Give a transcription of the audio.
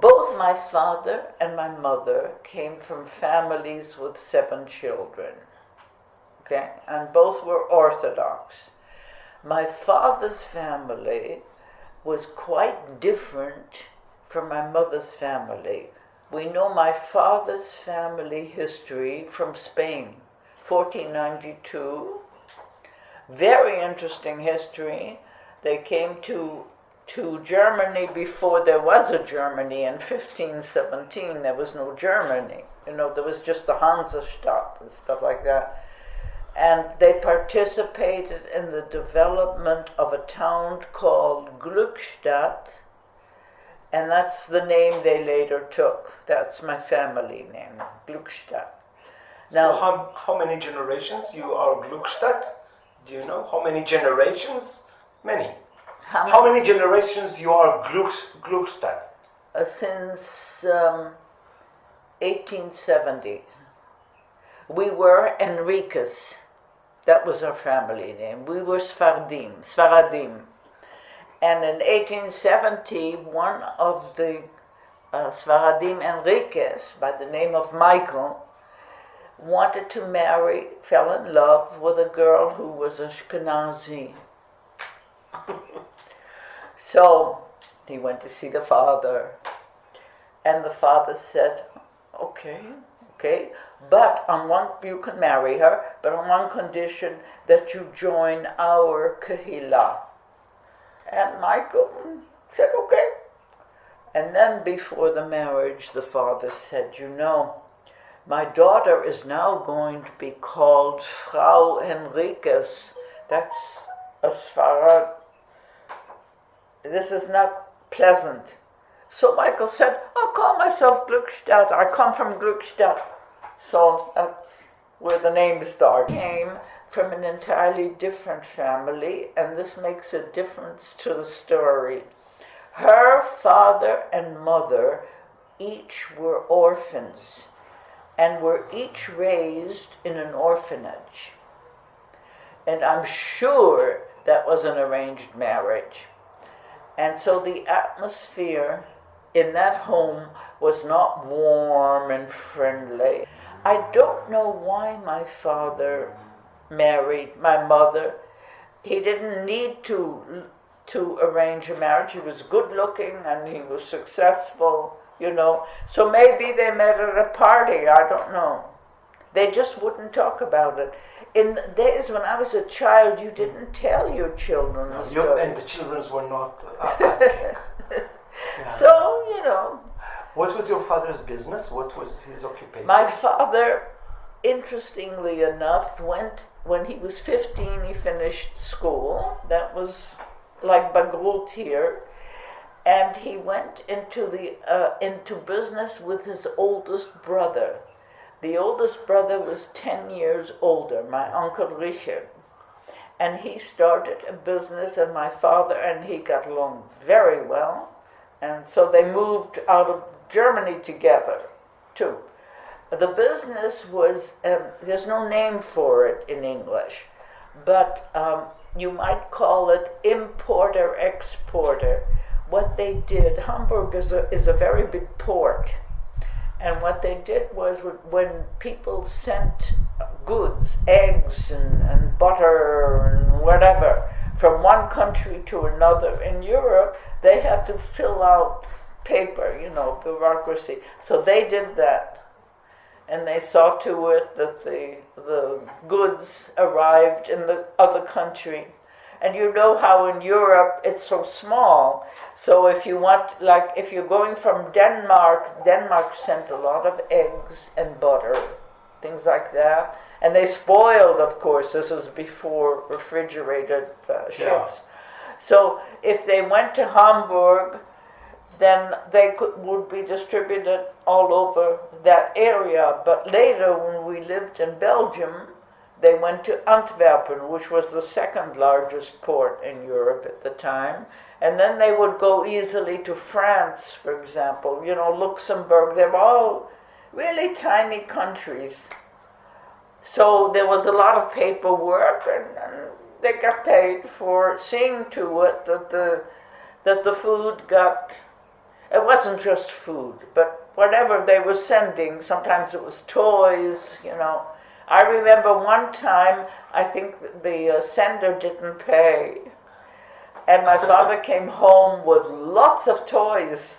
Both my father and my mother came from families with 7 children. Okay, and both were Orthodox. My father's family was quite different from my mother's family. We know my father's family history from Spain, 1492. Very interesting history. They came to Germany before there was a Germany in 1517. There was no Germany. There was just the Hansestadt and stuff like that. And they participated in the development of a town called Glückstadt, and that's the name they later took. That's my family name, Glückstadt. Now, so how many generations you are Glückstadt? Do you know how many generations? Many. How many generations you are Glückstadt? Since 1870. We were Enriquez. That was our family name. We were Sfaradim. And in 1870, one of the Sfaradim Enriquez, by the name of Michael, wanted to marry, fell in love with a girl who was Ashkenazi. So he went to see the father, and the father said, okay, but you can marry her, but on one condition, that you join our Kehillah. And Michael said, okay. And then before the marriage, the father said, my daughter is now going to be called Frau Enriquez. That's a Sfarad. This is not pleasant. So Michael said, I'll call myself Glückstadt. I come from Glückstadt. So that's where the name started. Came from an entirely different family, and this makes a difference to the story. Her father and mother each were orphans and were each raised in an orphanage. And I'm sure that was an arranged marriage. And so the atmosphere in that home was not warm and friendly. I don't know why my father married my mother. He didn't need to arrange a marriage. He was good looking and he was successful, So maybe they met at a party, I don't know. They just wouldn't talk about it. In the days when I was a child, you didn't tell your children the story. And the children were not asking. Yeah. So, What was your father's business? What was his occupation? My father, interestingly enough, when he was 15, he finished school. That was like Bagrut here. And he went into business with his oldest brother. The oldest brother was 10 years older, my Uncle Richard. And he started a business, and my father and he got along very well. And so they moved out of Germany together, too. The business was, there's no name for it in English, but you might call it importer-exporter. What they did, Hamburg is a very big port. And what they did was when people sent goods, eggs and butter and whatever, from one country to another in Europe, they had to fill out paper, bureaucracy. So they did that. And they saw to it that the goods arrived in the other country. And you know how in Europe it's so small. So if you're going from Denmark sent a lot of eggs and butter, things like that. And they spoiled, of course. This was before refrigerated ships. Yeah. So if they went to Hamburg, then they would be distributed all over that area. But later, when we lived in Belgium, they went to Antwerpen, which was the second largest port in Europe at the time. And then they would go easily to France, for example, Luxembourg. They were all really tiny countries. So there was a lot of paperwork, and they got paid for seeing to it that the food got... It wasn't just food, but whatever they were sending, sometimes it was toys, you know. I remember one time, I think the sender didn't pay, and my father came home with lots of toys.